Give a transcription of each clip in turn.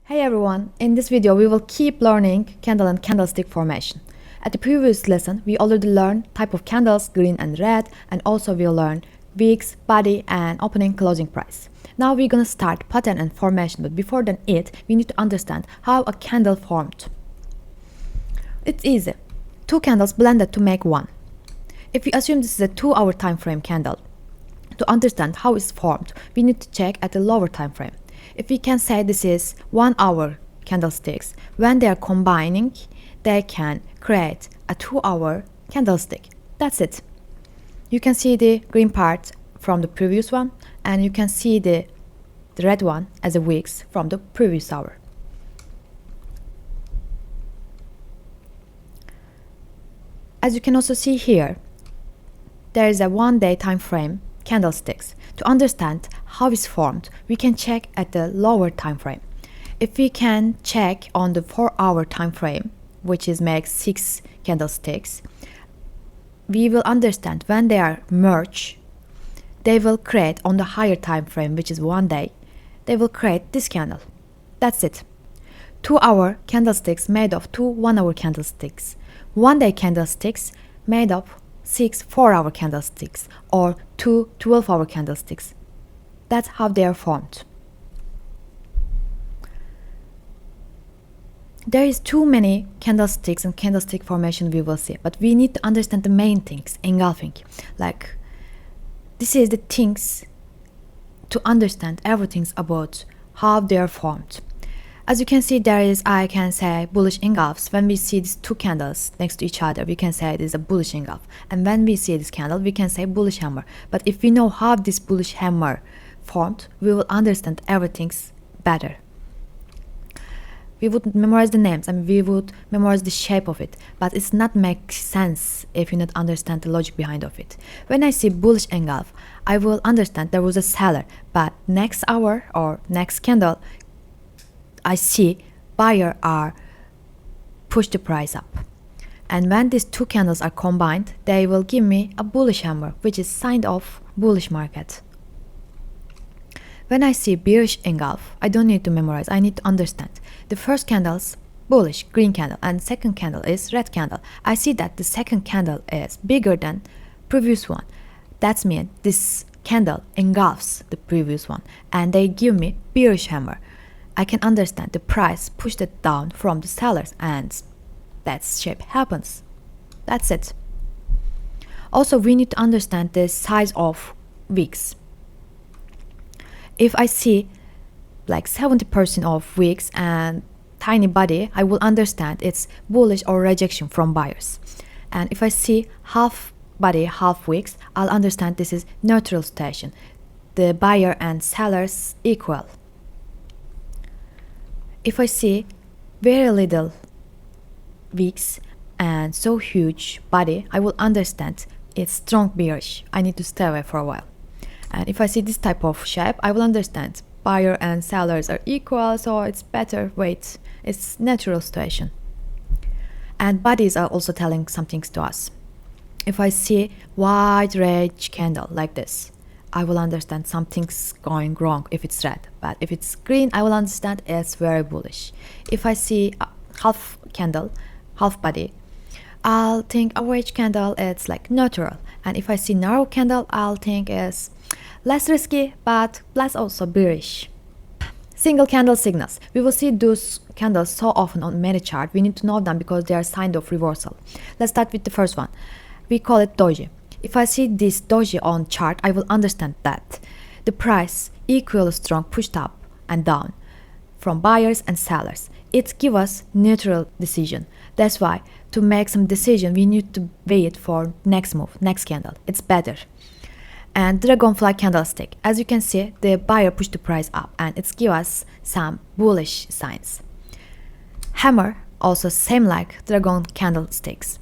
Hey everyone, in this video we will keep learning candle and candlestick formation. At the previous lesson we already learned type of candles, green and red, and also we'll learn wicks, body and opening closing price. Now we're gonna start pattern and formation, but before then we need to understand how a candle formed. It's easy. Two candles blended to make one. If we assume this is a 2-hour time frame candle, to understand how it's formed, we need to check at the lower time frame. If we can say this is 1 hour candlesticks, when they are combining, they can create a 2-hour candlestick. That's it. You can see the green part from the previous one, and you can see the red one as a wicks from the previous hour. As you can also see here, there is a 1-day time frame candlesticks. To understand how it's formed, we can check at the lower time frame. If we can check on the 4-hour time frame, which is makes 6 candlesticks, we will understand when they are merged, they will create on the higher time frame, which is 1 day, they will create this candle. That's it. 2-hour candlesticks made of 2 1-hour candlesticks. 1-day candlesticks made of 6 4-hour candlesticks or 2 12-hour candlesticks. That's how they are formed. There is too many candlesticks and candlestick formation we will see, but we need to understand the main things, engulfing. Like, this is the things to understand everything about how they are formed. As you can see, there is, I can say, bullish engulfs. When we see these two candles next to each other, we can say it is a bullish engulf. And when we see this candle, we can say bullish hammer. But if we know how this bullish hammer formed, we will understand everything better. We would memorize the names and we would memorize the shape of it, but it's not make sense if you not understand the logic behind of it. When I see bullish engulf, I will understand there was a seller, but next hour or next candle, I see buyer are push the price up. And when these two candles are combined, they will give me a bullish hammer, which is sign of bullish market. When I see bearish engulf, I don't need to memorize, I need to understand. The first candle's bullish, green candle, and second candle is red candle. I see that the second candle is bigger than previous one. That means this candle engulfs the previous one, and they give me bearish hammer. I can understand the price pushed it down from the sellers, and that shape happens. That's it. Also, we need to understand the size of wicks. If I see like 70% of wicks and tiny body, I will understand it's bullish or rejection from buyers. And if I see half body, half wicks, I'll understand this is neutral situation. The buyer and sellers equal. If I see very little wicks and so huge body, I will understand it's strong bearish. I need to stay away for a while. And if I see this type of shape, I will understand buyer and sellers are equal, so it's better weight. It's natural situation. And bodies are also telling some things to us. If I see white red candle like this, I will understand something's going wrong if it's red. But if it's green, I will understand it's very bullish. If I see a half candle, half body, I'll think a wedge candle, it's like neutral. And if I see narrow candle, I'll think it's less risky, but less also bearish. Single candle signals. We will see those candles so often on many charts. We need to know them because they are sign of reversal. Let's start with the first one. We call it Doji. If I see this Doji on chart, I will understand that the price equally strong pushed up and down from buyers and sellers. It gives us neutral decision. That's why to make some decision, we need to wait for next move, next candle. It's better. And dragonfly candlestick. As you can see, the buyer pushed the price up and it gives us some bullish signs. Hammer, also same like dragon candlesticks.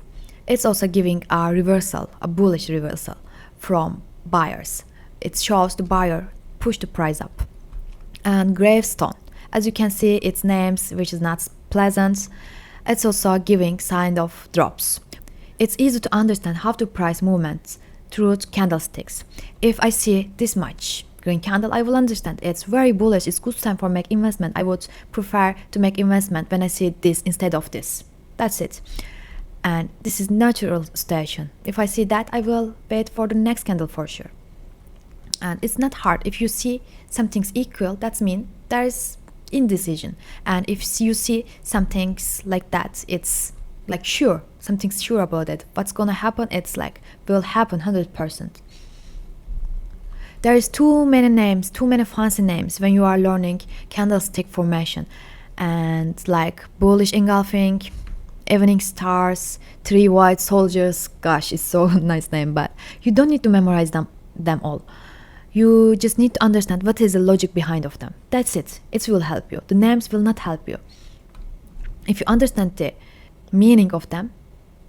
It's also giving a reversal, a bullish reversal from buyers. It shows the buyer push the price up. And gravestone, as you can see, its names, which is not pleasant. It's also giving sign of drops. It's easy to understand how to price movements through candlesticks. If I see this much green candle, I will understand it's very bullish, it's good time for make investment. I would prefer to make investment when I see this instead of this. That's it. And this is natural station. If I see that, I will wait for the next candle for sure. And it's not hard. If you see something's equal, that means there is indecision. And if you see some things like that, it's like sure, something's sure about it. What's gonna happen, it's like will happen 100%. There is too many names, too many fancy names when you are learning candlestick formation. And like bullish engulfing, evening stars, three white soldiers. Gosh, it's so nice name, but you don't need to memorize them all. You just need to understand what is the logic behind of them. That's it. It will help you. The names will not help you. If you understand the meaning of them,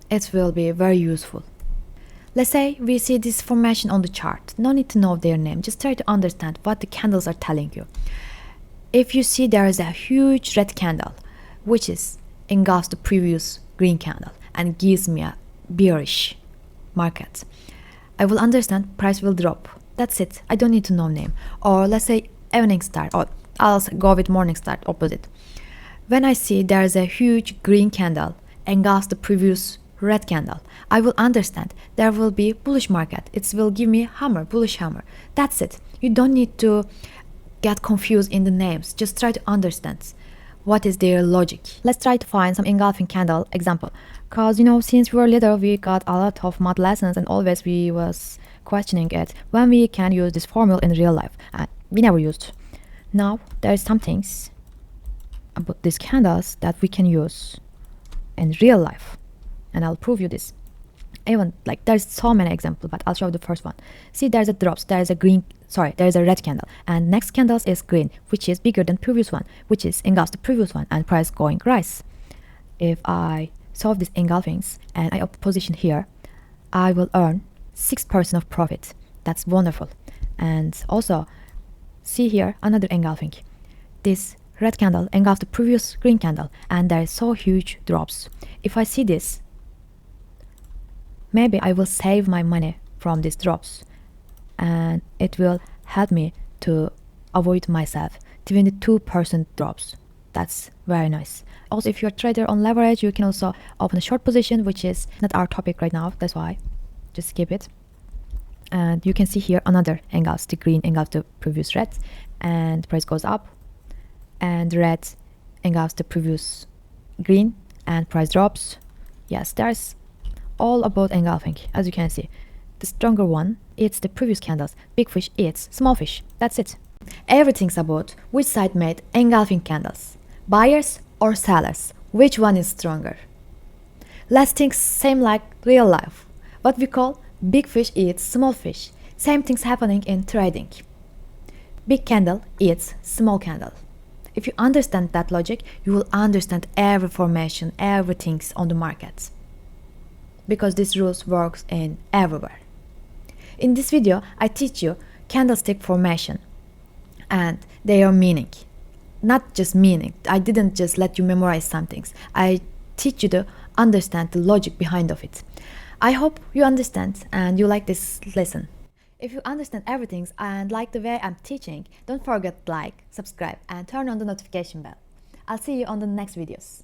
it will be very useful. Let's say we see this formation on the chart. No need to know their name. Just try to understand what the candles are telling you. If you see there is a huge red candle, which is engulfs the previous green candle and gives me a bearish market, I will understand price will drop. That's it. I don't need to know name. Or let's say evening star, or I'll go with morning star, opposite. When I see there is a huge green candle engulfs the previous red candle, I will understand there will be bullish market. It will give me hammer, bullish hammer. That's it. You don't need to get confused in the names. Just try to understand what is their logic. Let's try to find some engulfing candle example. Because since we were little, we got a lot of math lessons and always we was questioning it when we can use this formula in real life, and we never used. Now there is some things about these candles that we can use in real life, and I'll prove you this. Even like there's so many examples, but I'll show the first one. See, there's a drops, there's a red candle, and next candles is green, which is bigger than previous one, which is engulfs the previous one, and price going rise. If I solve these engulfings and I position here, I will earn 6% of profit. That's wonderful. And also see here another engulfing. This red candle engulfs the previous green candle, and there is so huge drops. If I see this, maybe I will save my money from these drops, and it will help me to avoid myself 22% drops. That's very nice. Also, if you're a trader on leverage, you can also open a short position, which is not our topic right now. That's why just skip it. And you can see here another engulfs the green, engulfs the previous red, and price goes up, and red engulfs the previous green and price drops. Yes, there's all about engulfing. As you can see, the stronger one eats the previous candles, big fish eats small fish. That's it. Everything's about which side made engulfing candles, buyers or sellers. Which one is stronger? Let's think same like real life. What we call big fish eats small fish. Same things happening in trading. Big candle eats small candle. If you understand that logic, you will understand every formation, everything's on the market. Because this rules works in everywhere. In this video, I teach you candlestick formation and their meaning. Not just meaning. I didn't just let you memorize some things. I teach you to understand the logic behind of it. I hope you understand and you like this lesson. If you understand everything and like the way I'm teaching, don't forget to like, subscribe and turn on the notification bell. I'll see you on the next videos.